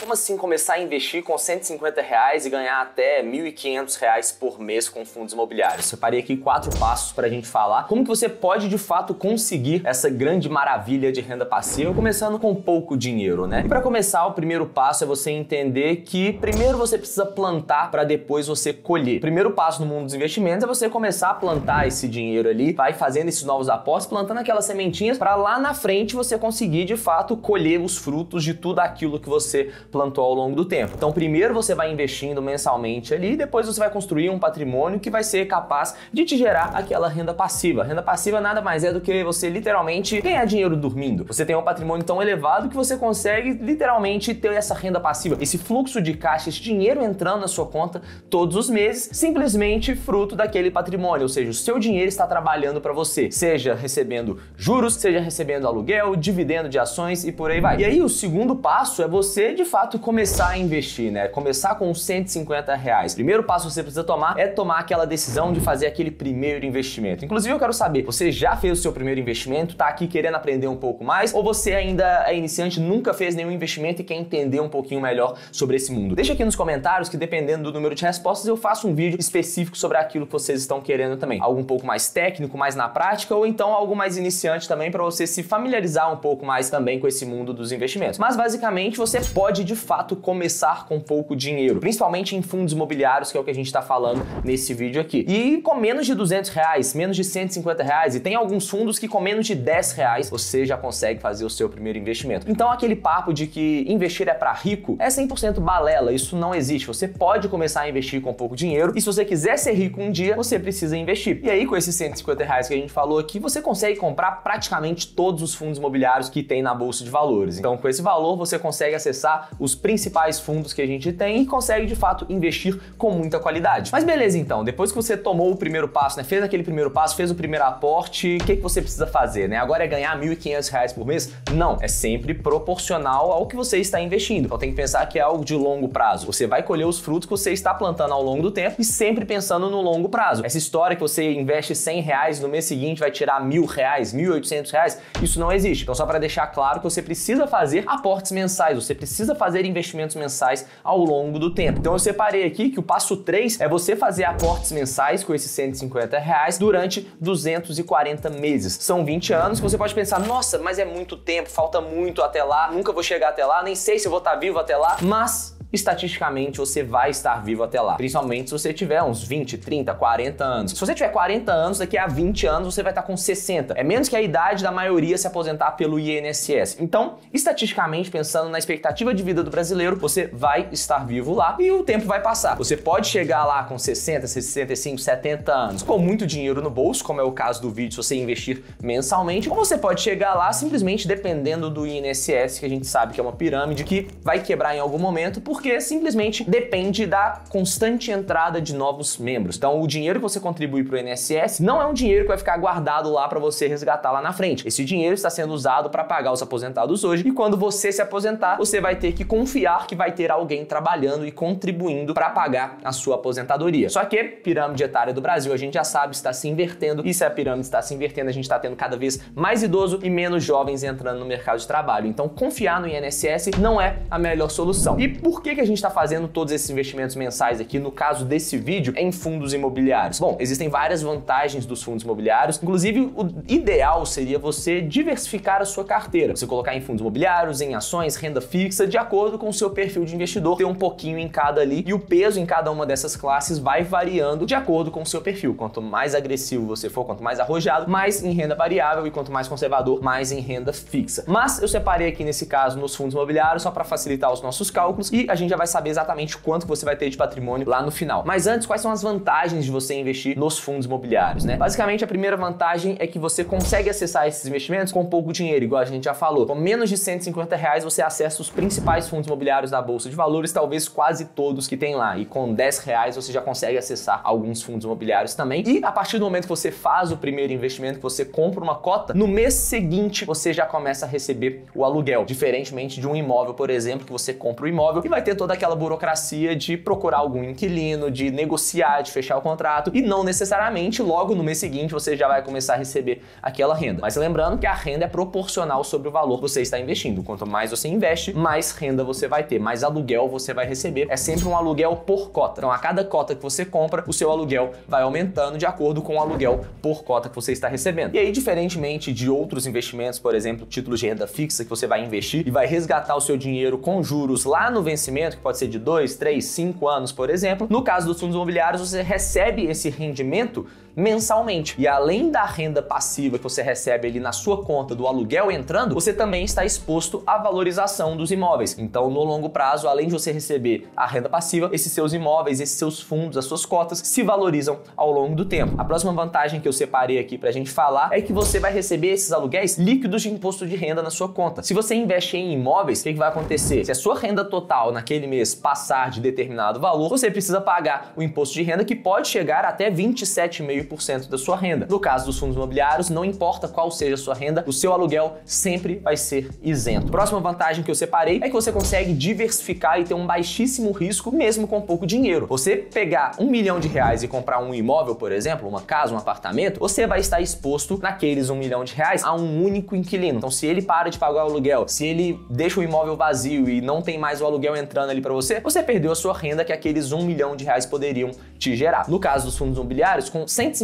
como assim começar a investir com R$150 e ganhar até R$1.500 por mês com fundos imobiliários? Separei aqui 4 passos pra gente falar como que você pode de fato conseguir essa grande maravilha de renda passiva, começando com pouco dinheiro, né? E para começar, o primeiro passo é você entender que primeiro você precisa plantar para depois você colher. O primeiro passo no mundo dos investimentos é você começar a plantar esse dinheiro ali, vai fazendo esses novos aportes, plantando aquelas sementinhas para lá na frente você conseguir de fato colher os frutos de tudo aquilo que você plantou ao longo do tempo. Então primeiro você vai investindo mensalmente ali e depois você vai construir um patrimônio que vai ser capaz de te gerar aquela renda passiva. Renda passiva nada mais é do que você literalmente ganhar dinheiro dormindo. Você tem um patrimônio tão elevado que você consegue literalmente ter essa renda passiva, esse fluxo de caixa, esse dinheiro entrando na sua conta todos os meses, simplesmente fruto daquele patrimônio, ou seja, o seu dinheiro está trabalhando para você, seja recebendo juros, seja recebendo aluguel, dividendo de ações e por aí vai. E aí o segundo passo é você de fato começar a investir, né? Começar com R$150. Primeiro passo que você precisa tomar é tomar aquela decisão de fazer aquele primeiro investimento. Inclusive eu quero saber, você já fez o seu primeiro investimento, tá aqui querendo aprender um pouco mais, ou você ainda é iniciante, nunca fez nenhum investimento e quer entender um pouquinho melhor sobre esse mundo? Deixa aqui nos comentários que dependendo do número de respostas eu faço um vídeo específico sobre aquilo que vocês estão querendo também. Algo um pouco mais técnico, mais na prática, ou então algo mais iniciante também para você se familiarizar um pouco mais também com esse mundo dos investimentos. Mas basicamente você pode de fato começar com pouco dinheiro, principalmente em fundos imobiliários, que é o que a gente está falando nesse vídeo aqui. E com menos de R$200, menos de R$150, e tem alguns fundos que com menos de R$10 você já consegue fazer o seu primeiro investimento. Então aquele papo de que investir é para rico é 100% balela, isso não existe. Você pode começar a investir com pouco dinheiro e se você quiser ser rico um dia, você precisa investir. E aí com esses R$150 que a gente falou aqui, você consegue comprar praticamente todos os fundos imobiliários que tem na Bolsa de Valores. Então com esse valor você consegue acessar os principais fundos que a gente tem e consegue de fato investir com muita qualidade. Mas beleza então, depois que você tomou o primeiro passo, né, fez aquele primeiro passo, fez o primeiro aporte, o que você precisa fazer, né? Agora é ganhar R$1.500 por mês? Não, é sempre proporcional ao que você está investindo. Então tem que pensar que é algo de longo prazo. Você vai colher os frutos que você está plantando ao longo do tempo e sempre pensando no longo prazo. Essa história que você investe R$100 no mês seguinte vai tirar R$1.000, R$1.800, isso não existe. Então só para deixar claro que você precisa fazer aportes mensais, você precisa fazer investimentos mensais ao longo do tempo. Então eu separei aqui que o passo 3 é você fazer aportes mensais com esses R$150 durante 240 meses. São 20 anos que você pode pensar, nossa, mas é muito tempo, falta muito até lá, nunca vou chegar até lá, nem sei se eu vou estar vivo até lá, mas estatisticamente você vai estar vivo até lá, principalmente se você tiver uns 20, 30, 40 anos. Se você tiver 40 anos, daqui a 20 anos você vai estar com 60. É menos que a idade da maioria se aposentar pelo INSS. Então, estatisticamente, pensando na expectativa de vida do brasileiro, você vai estar vivo lá e o tempo vai passar. Você pode chegar lá com 60, 65, 70 anos, com muito dinheiro no bolso, como é o caso do vídeo, se você investir mensalmente, ou você pode chegar lá simplesmente dependendo do INSS, que a gente sabe que é uma pirâmide que vai quebrar em algum momento, porque simplesmente depende da constante entrada de novos membros. Então o dinheiro que você contribui para o INSS não é um dinheiro que vai ficar guardado lá para você resgatar lá na frente. Esse dinheiro está sendo usado para pagar os aposentados hoje e quando você se aposentar, você vai ter que confiar que vai ter alguém trabalhando e contribuindo para pagar a sua aposentadoria. Só que pirâmide etária do Brasil, a gente já sabe, está se invertendo e se a pirâmide está se invertendo, a gente está tendo cada vez mais idoso e menos jovens entrando no mercado de trabalho. Então confiar no INSS não é a melhor solução. E por que a gente está fazendo todos esses investimentos mensais aqui, no caso desse vídeo, em fundos imobiliários? Bom, existem várias vantagens dos fundos imobiliários, inclusive o ideal seria você diversificar a sua carteira, você colocar em fundos imobiliários, em ações, renda fixa, de acordo com o seu perfil de investidor, ter um pouquinho em cada ali e o peso em cada uma dessas classes vai variando de acordo com o seu perfil. Quanto mais agressivo você for, quanto mais arrojado, mais em renda variável e quanto mais conservador, mais em renda fixa. Mas eu separei aqui nesse caso nos fundos imobiliários só para facilitar os nossos cálculos e a gente já vai saber exatamente quanto você vai ter de patrimônio lá no final. Mas antes, quais são as vantagens de você investir nos fundos imobiliários, né? Basicamente, a primeira vantagem é que você consegue acessar esses investimentos com pouco dinheiro, igual a gente já falou. Com menos de R$150 você acessa os principais fundos imobiliários da Bolsa de Valores, talvez quase todos que tem lá. E com R$10 você já consegue acessar alguns fundos imobiliários também. E a partir do momento que você faz o primeiro investimento, que você compra uma cota, no mês seguinte você já começa a receber o aluguel. Diferentemente de um imóvel, por exemplo, que você compra o imóvel e vai ter toda aquela burocracia de procurar algum inquilino, de negociar, de fechar o contrato, e não necessariamente logo no mês seguinte você já vai começar a receber aquela renda. Mas lembrando que a renda é proporcional sobre o valor que você está investindo. Quanto mais você investe, mais renda você vai ter, mais aluguel você vai receber. É sempre um aluguel por cota. Então, a cada cota que você compra, o seu aluguel vai aumentando de acordo com o aluguel por cota que você está recebendo. E aí, diferentemente de outros investimentos, por exemplo, títulos de renda fixa que você vai investir e vai resgatar o seu dinheiro com juros lá no vencimento, que pode ser de 2, 3, 5 anos, por exemplo, no caso dos fundos imobiliários, você recebe esse rendimento mensalmente. E além da renda passiva que você recebe ali na sua conta do aluguel entrando, você também está exposto à valorização dos imóveis. Então, no longo prazo, além de você receber a renda passiva, esses seus imóveis, esses seus fundos, as suas cotas se valorizam ao longo do tempo. A próxima vantagem que eu separei aqui pra gente falar é que você vai receber esses aluguéis líquidos de imposto de renda na sua conta. Se você investe em imóveis, o que vai acontecer? Se a sua renda total naquele mês passar de determinado valor, você precisa pagar o imposto de renda, que pode chegar até 27,5% da sua renda. No caso dos fundos imobiliários, não importa qual seja a sua renda, o seu aluguel sempre vai ser isento. Próxima vantagem que eu separei é que você consegue diversificar e ter um baixíssimo risco mesmo com pouco dinheiro. Você pegar R$1 milhão e comprar um imóvel, por exemplo, uma casa, um apartamento, você vai estar exposto naqueles R$1 milhão a um único inquilino. Então, se ele para de pagar o aluguel, se ele deixa o imóvel vazio e não tem mais o aluguel entrando ali para você, você perdeu a sua renda que aqueles R$1 milhão poderiam te gerar. No caso dos fundos imobiliários, com R$150,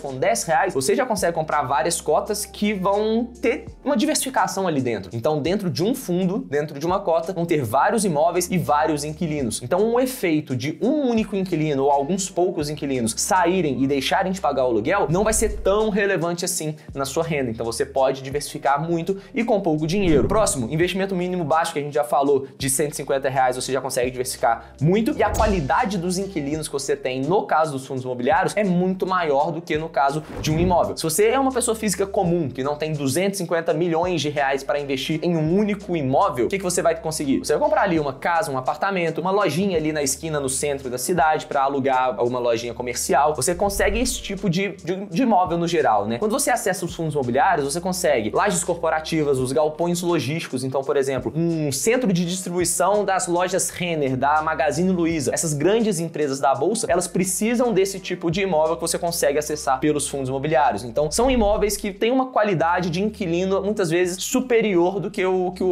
com R$10, você já consegue comprar várias cotas que vão ter uma diversificação ali dentro. Então, dentro de um fundo, dentro de uma cota, vão ter vários imóveis e vários inquilinos. Então, um efeito de um único inquilino ou alguns poucos inquilinos saírem e deixarem de pagar o aluguel não vai ser tão relevante assim na sua renda. Então, você pode diversificar muito e com pouco dinheiro. Próximo, investimento mínimo baixo, que a gente já falou, de R$150, você já consegue diversificar muito, e a qualidade dos inquilinos que você tem no caso dos fundos imobiliários é muito maior do que no caso de um imóvel. Se você é uma pessoa física comum, que não tem 250 milhões de reais para investir em um único imóvel, o que você vai conseguir? Você vai comprar ali uma casa, um apartamento, uma lojinha ali na esquina, no centro da cidade, para alugar uma lojinha comercial. Você consegue esse tipo de imóvel no geral, né? Quando você acessa os fundos imobiliários, você consegue lajes corporativas, os galpões logísticos. Então, por exemplo, um centro de distribuição das lojas Renner, da Magazine Luiza. Essas grandes empresas da bolsa, elas precisam desse tipo de imóvel que você consegue acessar pelos fundos imobiliários. Então, são imóveis que têm uma qualidade de inquilino muitas vezes superior do que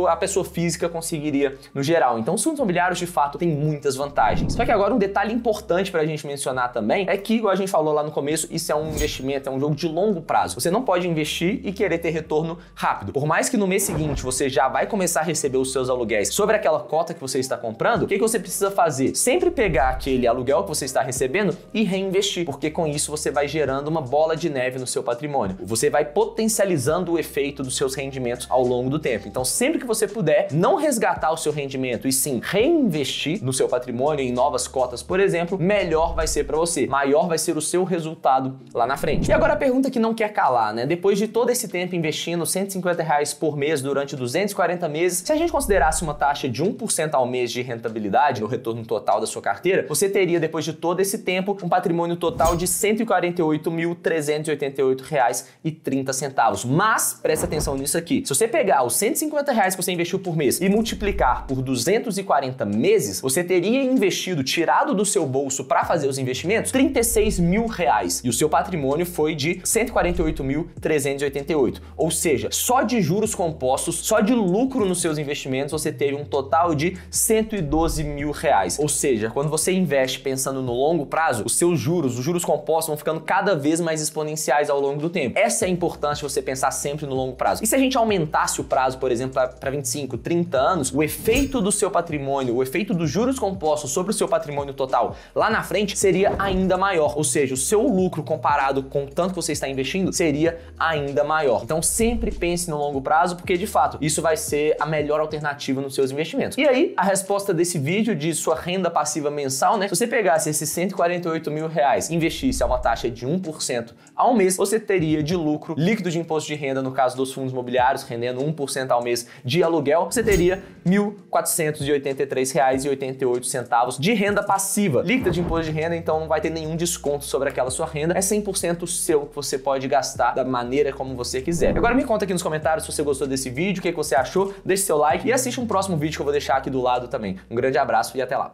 a pessoa física conseguiria no geral. Então, os fundos imobiliários, de fato, têm muitas vantagens. Só que agora um detalhe importante pra gente mencionar também é que, igual a gente falou lá no começo, isso é um investimento, é um jogo de longo prazo. Você não pode investir e querer ter retorno rápido. Por mais que no mês seguinte você já vai começar a receber os seus aluguéis sobre aquela cota que você está comprando, o que você precisa fazer? Sempre pegar aquele aluguel que você está recebendo e reinvestir, porque com isso você vai gerando uma bola de neve no seu patrimônio. Você vai potencializando o efeito dos seus rendimentos ao longo do tempo. Então, sempre que você puder não resgatar o seu rendimento e sim reinvestir no seu patrimônio em novas cotas, por exemplo, melhor vai ser para você, maior vai ser o seu resultado lá na frente. E agora a pergunta que não quer calar, né? Depois de todo esse tempo investindo R$150 por mês durante 240 meses, se a gente considerasse uma taxa de 1% ao mês de rentabilidade no retorno total da sua carteira, você teria, depois de todo esse tempo, um patrimônio total de R$148.388,30. Mas, presta atenção nisso aqui, se você pegar os R$150 que você investiu por mês e multiplicar por 240 meses, você teria investido, tirado do seu bolso para fazer os investimentos, R$36 mil. E o seu patrimônio foi de R$148.388. Ou seja, só de juros compostos, só de lucro nos seus investimentos, você teve um total de R$112 mil. Ou seja, quando você investe pensando no longo prazo, os seus juros, os juros compostos vão ficando cada vez mais exponenciais ao longo do tempo. Essa é a importância de você pensar sempre no longo prazo. E se a gente aumentasse o prazo, por exemplo, para 25, 30 anos, o efeito do seu patrimônio, o efeito dos juros compostos sobre o seu patrimônio total lá na frente seria ainda maior. Ou seja, o seu lucro comparado com o tanto que você está investindo seria ainda maior. Então sempre pense no longo prazo, porque de fato isso vai ser a melhor alternativa nos seus investimentos. E aí, a resposta desse vídeo de sua renda passiva mensal, né? Se você pegasse esses R$148 mil, investisse a uma taxa taxa de 1% ao mês, você teria de lucro líquido de imposto de renda, no caso dos fundos imobiliários, rendendo 1% ao mês de aluguel, você teria R$ 1.483,88 de renda passiva líquida de imposto de renda, então não vai ter nenhum desconto sobre aquela sua renda, é 100% seu, que você pode gastar da maneira como você quiser. Agora me conta aqui nos comentários se você gostou desse vídeo, o que você achou, deixe seu like e assiste um próximo vídeo que eu vou deixar aqui do lado também. Um grande abraço e até lá!